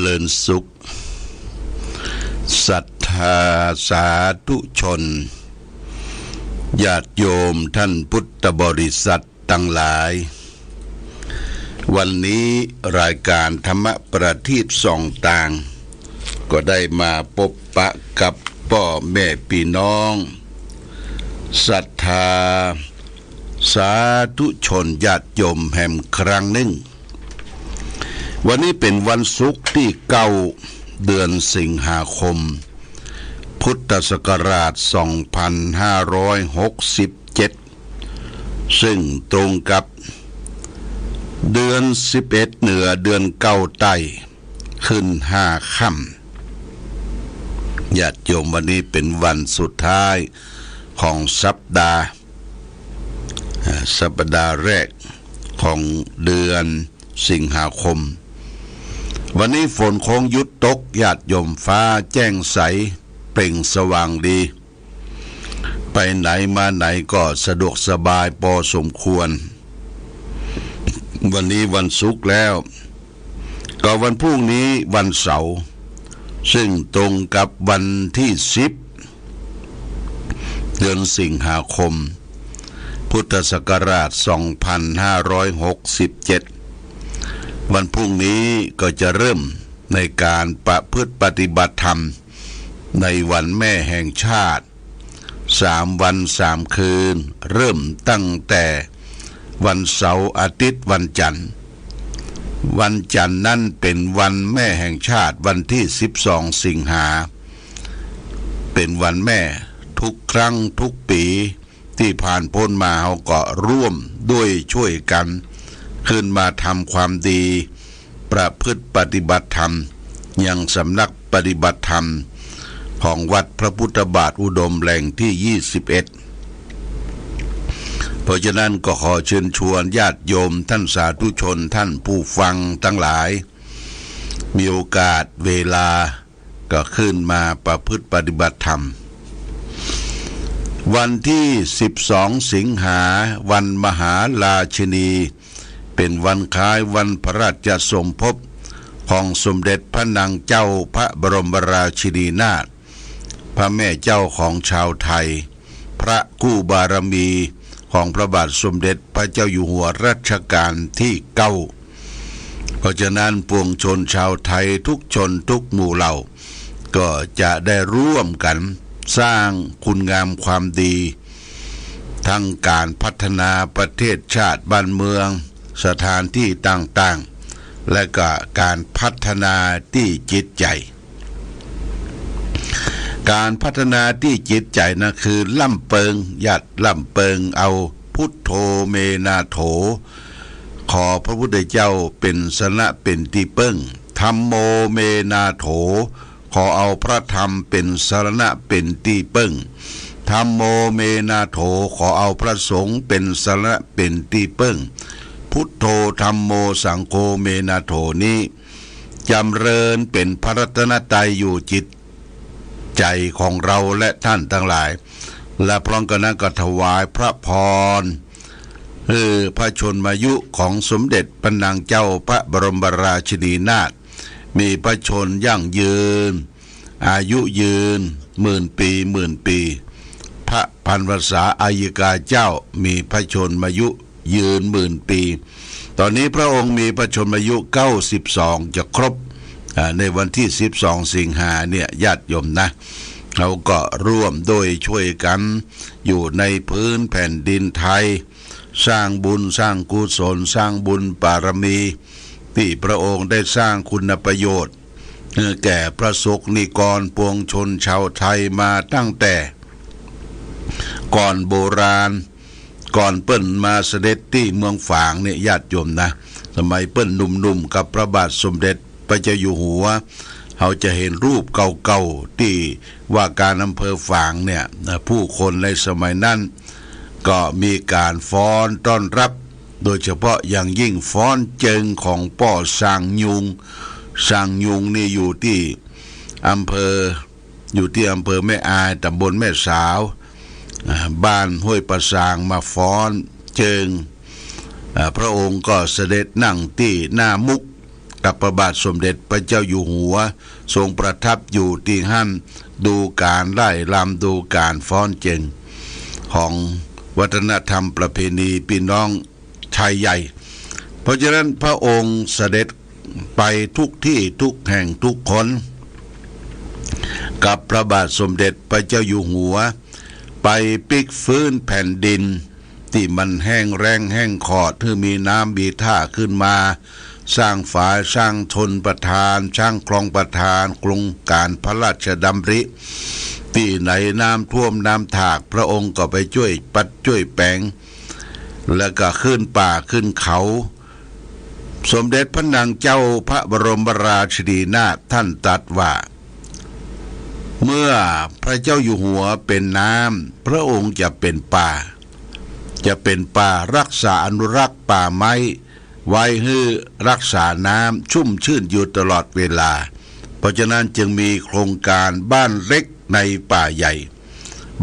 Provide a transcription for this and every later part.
ริญสุขศรัทธาสาธุชนญาติโยมท่านพุทธบริษัททั้งหลายวันนี้รายการธรรมประทีปส่องต่างก็ได้มาพบปะกับพ่อแม่พี่น้องศรัทธาสาธุชนญาติโยมแห่งครั้งหนึ่งวันนี้เป็นวันศุกร์ที่9 เดือนสิงหาคมพุทธศักราช 2567 ซึ่งตรงกับเดือน11เหนือเดือน9ใต้ขึ้น5ค่ำญาติโยมวันนี้เป็นวันสุดท้ายของสัปดาห์แรกของเดือนสิงหาคมวันนี้ฝนคงหยุดตกญาติโยมฟ้าแจ้งใสเปล่งสว่างดีไปไหนมาไหนก็สะดวกสบายพอสมควรวันนี้วันศุกร์แล้วก็วันพรุ่งนี้วันเสาร์ซึ่งตรงกับวันที่10เดือนสิงหาคมพุทธศักราช 2567 วันพรุ่งนี้ก็จะเริ่มในการประพฤติปฏิบัติธรรมในวันแม่แห่งชาติ3 วัน 3 คืนเริ่มตั้งแต่วันเสาร์อาทิตย์วันจันทร์นั้นเป็นวันแม่แห่งชาติวันที่12 สิงหาเป็นวันแม่ทุกครั้งทุกปีที่ผ่านพ้นมาเราก็ร่วมด้วยช่วยกันขึ้นมาทำความดีประพฤติปฏิบัติธรรมยังสำนักปฏิบัติธรรมของวัดพระพุทธบาทอุดมแหล่งที่21เพราะฉะนั้นก็ขอเชิญชวนญาติโยมท่านสาธุชนท่านผู้ฟังทั้งหลายมีโอกาสเวลาก็ขึ้นมาประพฤติปฏิบัติธรรมวันที่12 สิงหาวันมหาราชินีเป็นวันคล้ายวันพระราชสมภพของสมเด็จพระนางเจ้าพระบรมราชินีนาถพระแม่เจ้าของชาวไทยพระกู้บารมีของพระบาทสมเด็จพระเจ้าอยู่หัวรัชกาลที่9เพราะฉะนั้นปวงชนชาวไทยทุกชนทุกหมู่เหล่าก็จะได้ร่วมกันสร้างคุณงามความดีทั้งการพัฒนาประเทศชาติบ้านเมืองสถานที่ต่างๆและก็การพัฒนาที่จิตใจการพัฒนาที่จิตใจนะคือล่ำเปิงยัดล่ำเปิงเอาพุทโธเมนาโถขอพระพุทธเจ้าเป็นสนะเป็นที่เปิ้งธัมโมเมนาโถขอเอาพระธรรมเป็นสรณะเป็นที่เปิ้งธัมโมเมนาโถขอเอาพระสงฆ์เป็นสรณะเป็นที่เปิ้งพุทโธธัมโมสังโฆเมนาโถนี้จำเริญเป็นพระรัตนตรัยอยู่จิตใจของเราและท่านทั้งหลายและพร้อมกันนั้นก็ถวายพระพรพระชนมายุของสมเด็จพระนางเจ้าพระบรมราชินีนาถมีพระชนยั่งยืนอายุยืนหมื่นปีพระพันวษาอัยกาเจ้ามีพระชนมายุยืนหมื่นปีตอนนี้พระองค์มีพระชนมายุ92จะครบในวันที่12 สิงหาเนี่ยญาติโยมนะเราก็ร่วมโดยช่วยกันอยู่ในพื้นแผ่นดินไทยสร้างบุญสร้างกุศลสร้างบุญบารมีที่พระองค์ได้สร้างคุณประโยชน์แก่พระสงฆ์นิกรปวงชนชาวไทยมาตั้งแต่ก่อนโบราณก่อนเปิ้นมาเสด็จที่เมืองฝางเนี่ยญาติโยมนะสมัยเปิ้นหนุ่มๆกับพระบาทสมเด็จพระเจ้าอยู่หัวเราจะเห็นรูปเก่าๆที่ว่าการอำเภอฝางเนี่ยผู้คนในสมัยนั้นก็มีการฟ้อนต้อนรับโดยเฉพาะอย่างยิ่งฟ้อนเจิงของป่อสางยุงนี่อยู่ที่อำเภอแม่อายตำบลแม่สาวบ้านห้วยประสางมาฟ้อนเจิงพระองค์ก็เสด็จนั่งที่หน้ามุก กับพระบาทสมเด็จพระเจ้าอยู่หัวทรงประทับอยู่ที่หั่นดูการไล่ลำดูการฟ้อนเจงของวัฒนธรรมประเพณีพี่น้องชายใหญ่เพราะฉะนั้นพระองค์เสด็จไปทุกที่ทุกแห่งทุกคนกับพระบาทสมเด็จพระเจ้าอยู่หัวไปปิกฟื้นแผ่นดินที่มันแห้งแรงแห้งขอดที่มีน้ำมีท่าขึ้นมาสร้างฝายสร้างชนประทานสร้างคลองประทานโครงการพระราชดำริที่ไหนน้ำท่วมน้ำถากพระองค์ก็ไปช่วยปัดช่วยแปลงแล้วก็ขึ้นป่าขึ้นเขาสมเด็จพระนางเจ้าพระบรมราชินีนาถท่านตรัสว่าเมื่อพระเจ้าอยู่หัวเป็นน้ำพระองค์จะเป็นป่ารักษาอนุรักษ์ป่าไม้ไว้ให้รักษาน้ำชุ่มชื่นอยู่ตลอดเวลาเพราะฉะนั้นจึงมีโครงการบ้านเล็กในป่าใหญ่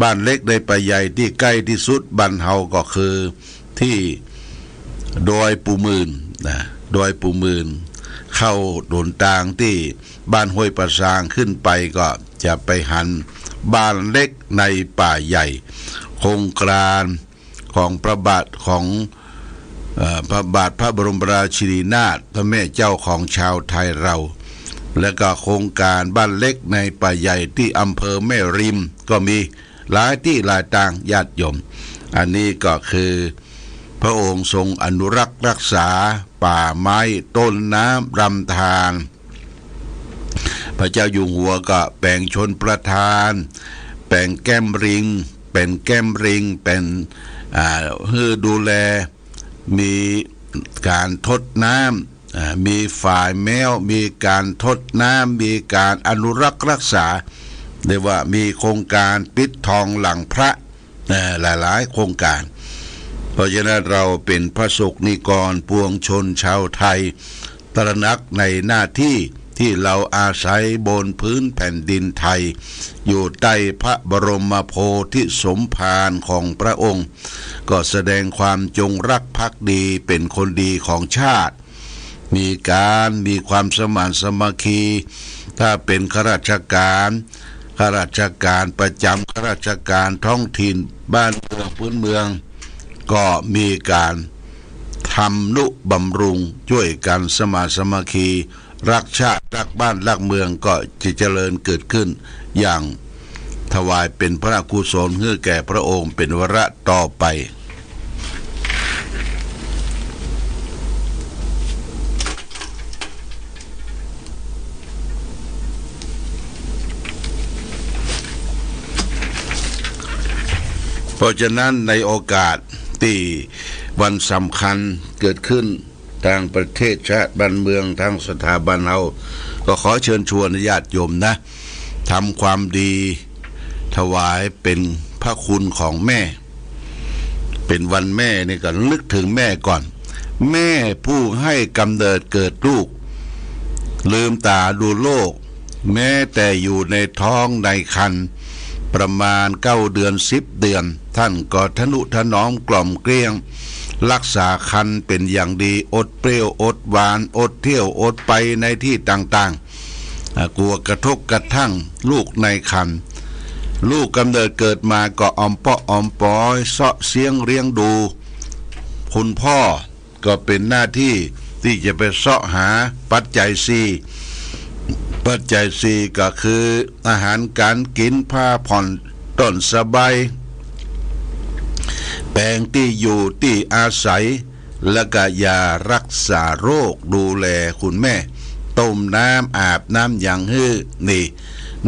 บ้านเล็กในป่าใหญ่ที่ใกล้ที่สุดบ้านเฮาก็คือที่ดอยปูมื่นดอยปูมื่นเข้าโดนตางที่บ้านห้วยประสางขึ้นไปก็จะไปหันบ้านเล็กในป่าใหญ่โครงการของพระบาทของพระบาทพระบรมราชินีนาถพระแม่เจ้าของชาวไทยเราและก็โครงการบ้านเล็กในป่าใหญ่ที่อำเภอแม่ริมก็มีหลายที่หลายต่างญาติโยมอันนี้ก็คือพระองค์ทรงอนุรักษ์รักษาป่าไม้ต้นน้ำรำธารพระเจ้าอยู่หัวก็แบ่งชนประทานแบ่งแก้มริงเป็นแก้มริงเป็นให้ดูแลมีการทดน้ำมีฝ่ายแมวมีการทดน้ำมีการอนุรักษ์รักษาเรียกว่ามีโครงการปิดทองหลังพระหลายๆโครงการเพราะฉะนั้นเราเป็นพระสงฆ์นิกรปวงชนชาวไทยตระหนักในหน้าที่ที่เราอาศัยบนพื้นแผ่นดินไทยอยู่ใต้พระบรมโพธิสมภารของพระองค์ก็แสดงความจงรักภักดีเป็นคนดีของชาติมีความสมานสามัคคีถ้าเป็นข้าราชการประจำข้าราชการท้องถิ่นบ้านเมืองพื้นเมืองก็มีการทำนุบำรุงช่วยกันสมานสามัคคีรักชาติรักบ้านรักเมืองก็จะเจริญเกิดขึ้นอย่างถวายเป็นพระกุศลให้แก่พระองค์เป็นวาระต่อไปเพราะฉะนั้นในโอกาสที่วันสำคัญเกิดขึ้นทางประเทศชาติบ้านเมืองทางสถาบันเราก็ขอเชิญชวนญาติโยมนะทำความดีถวายเป็นพระคุณของแม่เป็นวันแม่นี่ก็นึกถึงแม่ก่อนแม่ผู้ให้กำเนิดเกิดลูกลืมตาดูโลกแม้แต่อยู่ในท้องในครรภ์ประมาณ9 เดือน10 เดือนท่านก็ทนุถนอมกล่อมเกลี้ยงรักษาครรภ์เป็นอย่างดีอดเปรี้ยวอดหวานอดเที่ยวอดไปในที่ต่างๆกลัวกระทบกระทั่งลูกในครรภ์ลูกกำเนิดเกิดมาก็อมเปาะอมปอยเสาะเสียงเลี้ยงดูคุณพ่อก็เป็นหน้าที่ที่จะไปเสาะหาปัจจัยสี่ก็คืออาหารการกินผ้าผ่อนต้นสบายแปลงที่อยู่ที่อาศัยและก็ยารักษาโรคดูแลคุณแม่ต้มน้ำอาบน้ำอย่างฮื้อนี่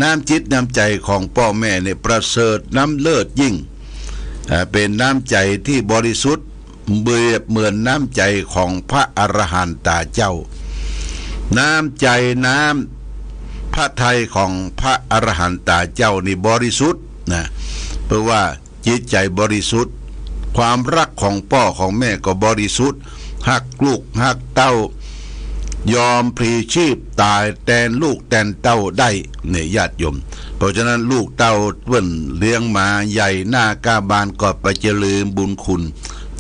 น้ำจิตน้ำใจของพ่อแม่เนี่ยประเสริฐน้ำเลิศยิ่งเป็นน้ำใจที่บริสุทธิ์เบียบเหมือนน้ำใจของพระอรหันตเจ้าน้ำใจน้ำพระทัยของพระอรหันตเจ้านี่บริสุทธิ์นะเพราะว่าจิตใจบริสุทธิ์ความรักของพ่อของแม่ก็บริสุทธิ์ฮักลูกฮักเต้ายอมพลีชีพตายแทนลูกแทนเต้าได้เนี่ยญาติโยมเพราะฉะนั้นลูกเต้าเพิ่นเลี้ยงมาใหญ่หน้ากาบานก็ไปจะลืมบุญคุณ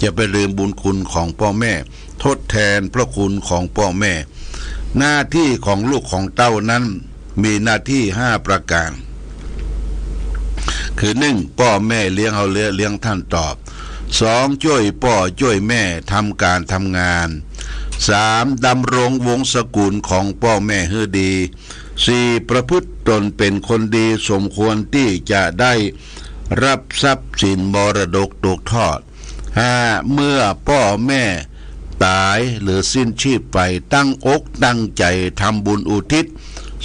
จะไปลืมบุญคุณของพ่อแม่ทดแทนพระคุณของพ่อแม่ หน้าที่ของลูกของเต้านั้นมีหน้าที่5ประการคือ1พ่อแม่เลี้ยงเอาเลี้ยงท่านตอบ2ช่วยพ่อช่วยแม่ทำการทำงาน3ดำรงวงศกุลของพ่อแม่ให้ดี4ประพฤติตนเป็นคนดีสมควรที่จะได้รับทรัพย์สินมรดกตกทอด5เมื่อพ่อแม่ตายหรือสิ้นชีพไปตั้งอกตั้งใจทำบุญอุทิศ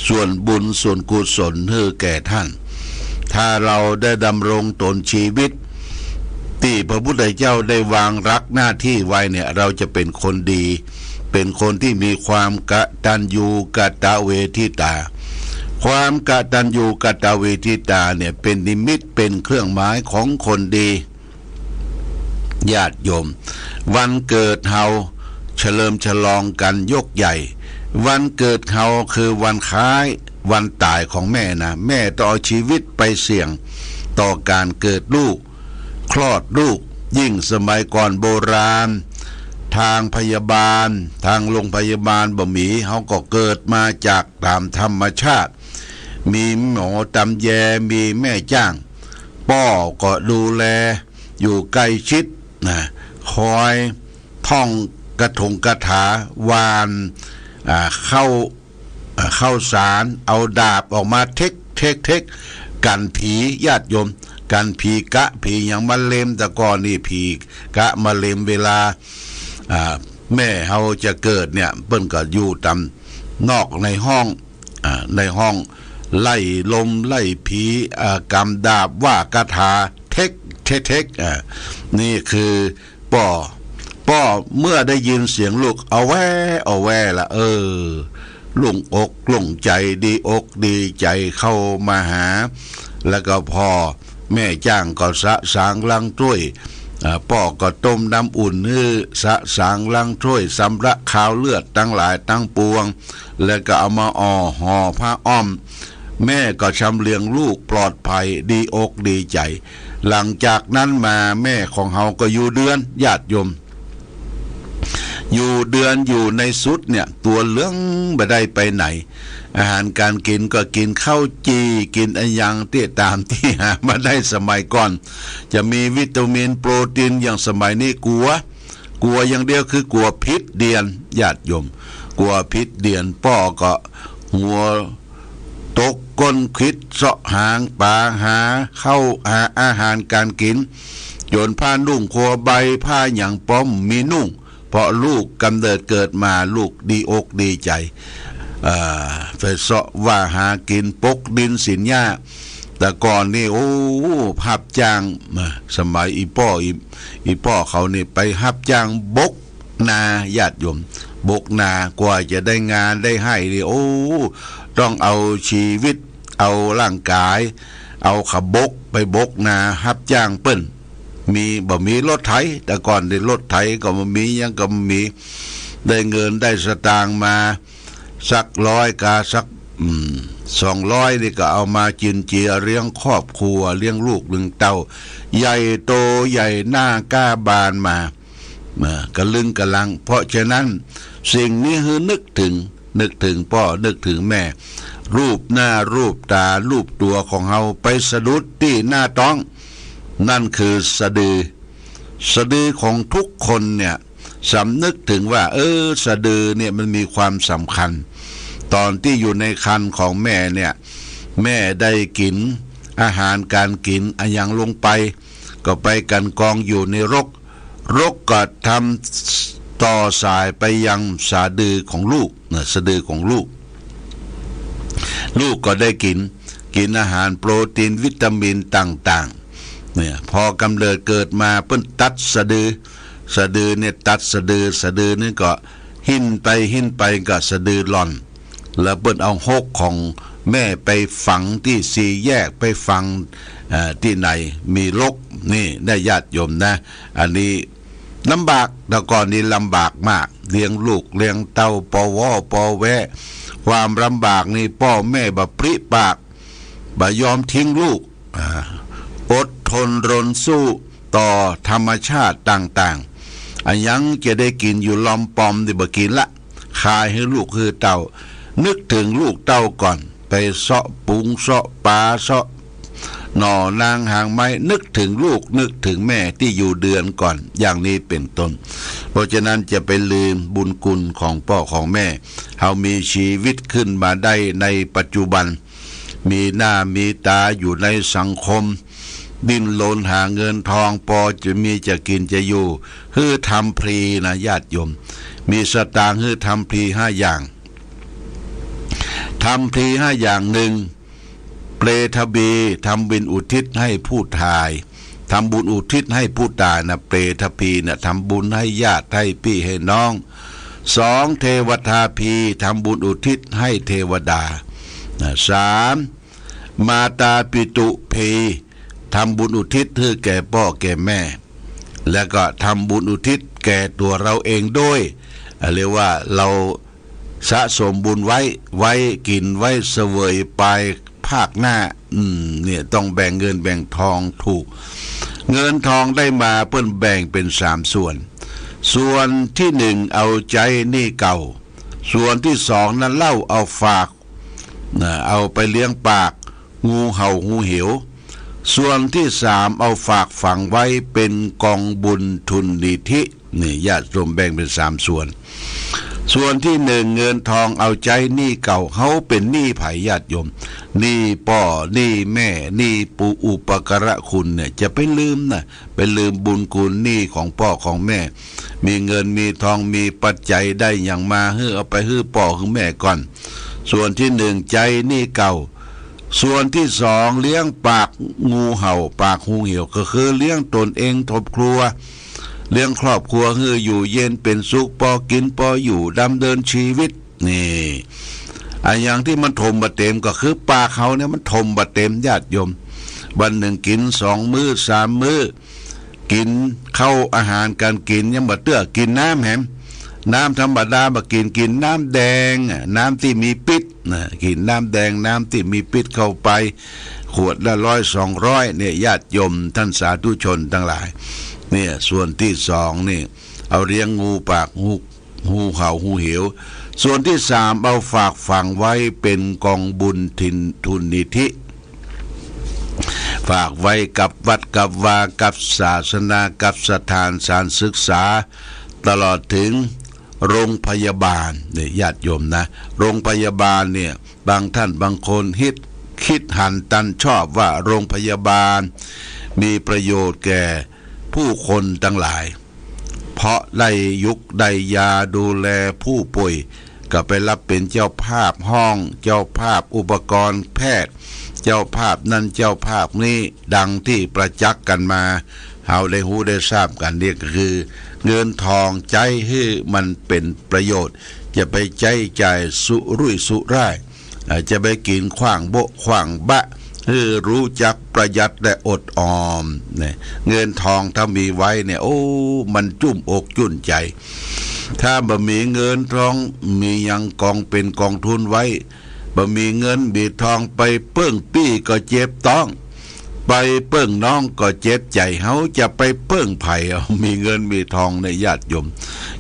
ส่วนบุญส่วนกุศลให้แก่ท่านถ้าเราได้ดำรงตนชีวิตที่พระพุทธเจ้าได้วางรักหน้าที่ไว้เนี่ยเราจะเป็นคนดีเป็นคนที่มีความกตัญญูกตเวทิตาความกตัญญูกตเวทิตาเนี่ยเป็นนิมิตเป็นเครื่องหมายของคนดีญาติโยมวันเกิดเฮาเฉลิมฉลองกันยกใหญ่วันเกิดเฮาคือวันคล้ายวันตายของแม่นะแม่ต้องเอาชีวิตไปเสี่ยงต่อการเกิดลูกคลอดลูกยิ่งสมัยก่อนโบราณทางพยาบาลทางโรงพยาบาลบ่มีเขาก็เกิดมาจากตามธรรมชาติมีหมอตำแยมีแม่จ้างป้อก็ดูแลอยู่ใกล้ชิดนะคอยท่องกระถงกระถาวานเข้าสารเอาดาบออกมาเทคกันผีญาติโยมกันผีกะผีอย่างมะเร็มแต่ก่อนนี่ผีกะมะเร็มเวลาแม่เฮาจะเกิดเนี่ยเปิ้นก็อยู่ตามนอกในห้องไล่ลมไล่ผีกำดาบว่ากระถาเทคนี่คือป้อเมื่อได้ยินเสียงลูกเอาแว่ละลุงอกลุงใจดีอกดีใจเข้ามาหาแล้วก็พ่อแม่จ้างก็สะสางล้างถ้วยพ่อก็ต้มน้ำอุ่นให้สะสางล้างถ้วยสำระขาวเลือดตั้งหลายตั้งปวงแล้วก็เอามาห่อผ้าอ้อมแม่ก็ชำเลืองลูกปลอดภัยดีอกดีใจหลังจากนั้นมาแม่ของเฮาก็อยู่เดือนญาติโยมอยู่เดือนอยู่ในสุดเนี่ยตัวเหลืองไม่ได้ไปไหนอาหารการกินก็กินข้าวจีกินอันยังเตี้ยตามที่หามาได้สมัยก่อนจะมีวิตามินโปรตีนอย่างสมัยนี้กลัวอย่างเดียวคือกลัวพิษเดียนญาติโยมกลัวพิษเดียนป้อก็หัวตกก้นคิดเสาะหางปลาหาเข้าหาอาหารการกินโยนผ้านุ่งครัวใบผ้าอย่างป้อมมีนุ่งเพราะลูกกำเนิดเกิดมาลูกดีอกดีใจไปเสาะว่าหากินปกดินสินหญ้าแต่ก่อนนี่หับจ้างสมัยอีป้อเขานี่ไปหับจ้างบกนาญาติโยมบกนากว่าจะได้งานได้ให้นี่ต้องเอาชีวิตเอาร่างกายเอาขบกไปบกนาหับจ้างเปิ้นมีรถไถแต่ก่อนได้รถไถก็มันมียังก็มีได้เงินได้สตางค์มาสัก100กาสัก200นี่ก็เอามาจินเจียเลี้ยงครอบครัวเลี้ยงลูกเลี้ยงเต้าใหญ่โตใหญ่หน้าก้าบานมากระลึงกระลังเพราะฉะนั้นสิ่งนี้คือนึกถึงพ่อนึกถึงแม่รูปหน้ารูปตารูปตัวของเฮาไปสะดุดที่หน้าท้องนั่นคือสะดือของทุกคนเนี่ยสำนึกถึงว่าสะดือเนี่ยมันมีความสำคัญตอนที่อยู่ในครรภ์ของแม่เนี่ยแม่ได้กินอาหารการกินอย่างลงไปก็ไปกันกองอยู่ในรกก็ทำต่อสายไปยังสะดือของลูกสะดือของลูกก็ได้กินอาหารโปรตีนวิตามินต่างๆเนี่ยพอกำเนิดเกิดมาเพิ่นตัดสะดือเนี่ยตัดสะดือนี่ก็หินไปก็สะดือหล่อนแล้วเปิ้นเอาหกของแม่ไปฝังที่สี่แยกไปฝังที่ไหนมีรกนี่ได้ญาติโยมนะอันนี้ลำบากแต่ก่อนนี้ลำบากมากเลี้ยงลูกเลี้ยงเต้าปอแวะความลำบากนี่พ่อแม่บ่ปริปากบ่ยอมทิ้งลูกอดทนรนสู้ต่อธรรมชาติต่างๆอันยังจะได้กินอยู่ลอมปอมที่บ่กินละ คายให้ลูกคือเต่านึกถึงลูกเต่าก่อนไปเสาะปุงเสาะปลาเสาะหน่อนางหางไม้นึกถึงลูกนึกถึงแม่ที่อยู่เดือนก่อนอย่างนี้เป็นต้นเพราะฉะนั้นจะไปลืมบุญคุณของพ่อของแม่เฮามีชีวิตขึ้นมาได้ในปัจจุบันมีหน้ามีตาอยู่ในสังคมดิ้นรนหาเงินทองพอจะมีจะกินจะอยู่ฮือทำพรีนะญาติโยมมีสตางค์ฮือทำพรี5 อย่างทำพรี5 อย่างหนึ่งเปรทบีทำบุญอุทิศให้ผู้ตายทำบุญอุทิศให้ผู้ตายนะเปรทพีนะทำบุญให้ญาติให้พี่ให้น้อง2เทวทาพีทำบุญอุทิศให้เทวดา3มาตาปิตุพีทำบุญอุทิศให้แก่พ่อแก่แม่แล้วก็ทำบุญอุทิศแก่ตัวเราเองด้วยเรียกว่าเราสะสมบุญไว้กินไว้เสวยไปภาคหน้าเนี่ยต้องแบ่งเงินแบ่งทองถูกเงินทองได้มาเปิ้นแบ่งเป็น3 ส่วนที่1เอาใจหนี้เก่าส่วนที่2นั้นเล่าเอาฝากเอาไปเลี้ยงปากงูเห่างูเหวส่วนที่3เอาฝากฝังไว้เป็นกองบุญทุนนิธินี่ญาติโยมแบ่งเป็น3 ส่วนที่1เงินทองเอาใจหนี้เก่าเขาเป็นหนี้ไผญาติโยมหนี้พ่อหนี้แม่หนี้ปู่อุปการะคุณเนี่ยจะไปลืมนะไปลืมบุญคุณหนี้ของพ่อของแม่มีเงินมีทองมีปัจจัยได้อย่างมาเอาไปพ่อแม่ก่อนส่วนที่1ใจหนี้เก่าส่วนที่2เลี้ยงปากงูเห่าปากงูเหี่ยวก็คือเลี้ยงตนเองทบครัวเลี้ยงครอบครัวอยู่เย็นเป็นสุขพอกินพออยู่ดำเนินชีวิตนี่อย่างที่มันถมบะเต็มก็คือปากเขาเนี่ยมันถมบะเต็มญาติโยมวันหนึ่งกิน2 มื้อ3 มื้อกินเข้าอาหารการกินยังบะเตื้อกินน้ำแหมน้ำธรรมดาบะกินน้ำแดงน้ำที่มีพิษนะกินน้ำแดงน้ำที่มีพิษเข้าไปขวดละ100 200เนี่ยญาติโยมท่านสาธุชนทั้งหลายเนี่ยส่วนที่2นี่เอาเลี้ยงงูปากงูเห่างูเหวส่วนที่3เอาฝากฝังไว้เป็นกองบุญทุนนิธิฝากไว้กับวัดกับวากับศาสนากับสถานสารศึกษาตลอดถึงโรงพยาบาลเนี่ยญาติโยมนะโรงพยาบาลเนี่ยบางท่านบางคนคิดหันตันชอบว่าโรงพยาบาลมีประโยชน์แก่ผู้คนทั้งหลายเพราะได้ยุกได้ยาดูแลผู้ป่วยก็ไปรับเป็นเจ้าภาพห้องเจ้าภาพอุปกรณ์แพทย์เจ้าภาพนั้นเจ้าภาพนี้ดังที่ประจักษ์กันมาเฮาได้ฮู้ได้ทราบกันนี่ก็คือเงินทองใจให้มันเป็นประโยชน์จะไปใจจ่ายสุรุ่ยสุร่ายจะไปกินขว้างโบะขว้างบะรู้จักประหยัดและอดออมเนี่ยเงินทองถ้ามีไว้เนี่ยโอ้มันจุ่มอกจุ่นใจถ้าบ่มีเงินทองมียังกองเป็นกองทุนไว้บ่มีเงินมีทองไปเปิ้งปี้ก็เจ็บต้องไปเปิ้งน้องก็เจ็บใจเฮาจะไปเปิ้งไผมีเงินมีทองในญาติโยม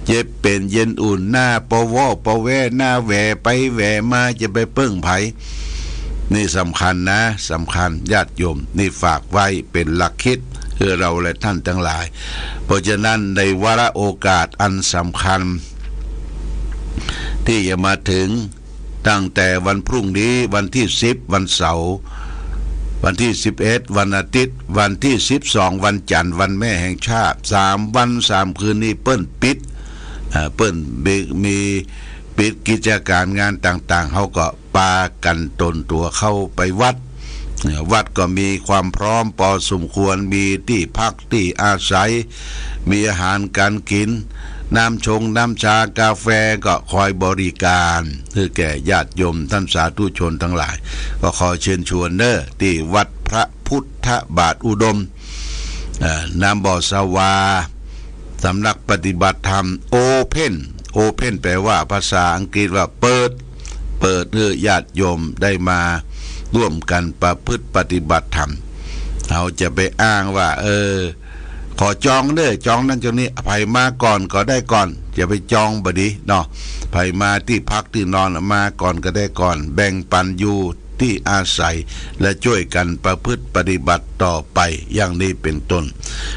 เจ็บเป็นเย็นอุ่นหน้าปวปแวหน้าแหวไปแหวมาจะไปเปิ้งไผนี่สำคัญนะสำคัญญาติโยมนี่ฝากไว้เป็นหลักคิดคือเราและท่านทั้งหลายเพราะฉะนั้นในวาระโอกาสอันสำคัญที่จะมาถึงตั้งแต่วันพรุ่งนี้วันที่10วันเสาร์วันที่11วันอาทิตย์วันที่12วันจันทร์วันแม่แห่งชาติ3 วัน 3 คืนนี้เปิ้นปิดมีปิดกิจการงานต่างๆเขาก็ปากันตนตัวเข้าไปวัดก็มีความพร้อมพอสมควรมีที่พักที่อาศัยมีอาหารการกินน้ำชงน้ำชากาแฟก็คอยบริการคือแก่ญาติโยมท่านสาธุชนทั้งหลายก็ขอเชิญชวนเด้อที่วัดพระพุทธบาทอุดมน้ำบ่อสวาสำนักปฏิบัติธรรมโอเพนแปลว่าภาษาอังกฤษว่าเปิดเพื่อญาติโยมได้มาร่วมกันประพฤติปฏิบัติธรรมเราจะไปอ้างว่า ขอจองเด้อจองนั่นจองนี้ไผมาก่อนก็ได้ก่อนอย่าไปจองบดีเนาะไผมาที่พักที่นอนมาก่อนก็ได้ก่อนแบ่งปันอยู่ที่อาศัยและช่วยกันประพฤติปฏิบัติต่อไปอย่างนี้เป็นต้น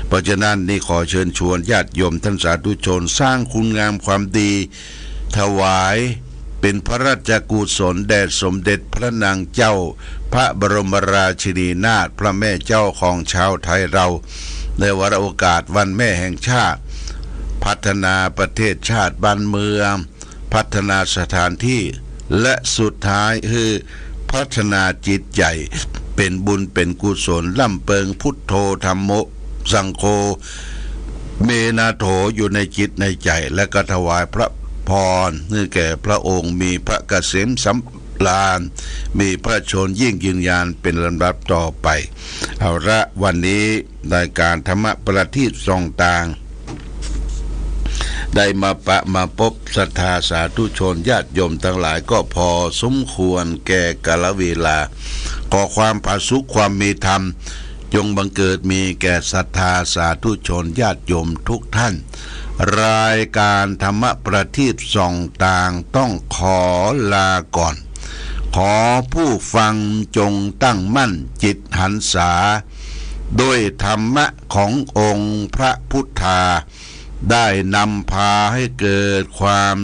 เพราะฉะนั้นนี่ขอเชิญชวนญาติโยมท่านสาธุชนสร้างคุณงามความดีถวายเป็นพระราชกุศลแด่สมเด็จพระนางเจ้าพระบรมราชินีนาถพระแม่เจ้าของชาวไทยเราในวาระโอกาสวันแม่แห่งชาติพัฒนาประเทศชาติบ้านเมืองพัฒนาสถานที่และสุดท้ายคือพัฒนาจิตใจเป็นบุญเป็นกุศลล่ำเปิงพุทโธธัมโมสังโฆเมนาโถอยู่ในจิตในใจและก็ถวายพระพรนี่แก่พระองค์มีพระเกษมสำราญมีพระชนยิ่งยืนยานเป็นลำดับต่อไปเอาละวันนี้รายการธรรมะประทีปส่องต่างได้มาพบศรัทธาสาธุชนญาติโยมทั้งหลายก็พอสมควรแก่กาลเวลาขอความผาสุขความมีธรรมจงบังเกิดมีแก่ศรัทธาสาธุชนญาติโยมทุกท่านรายการธรรมะประทีปส่องต่างต้องขอลาก่อนขอผู้ฟังจงตั้งมั่นจิตหันษาด้วยธรรมะขององค์พระพุทธาได้นำพาให้เกิดความ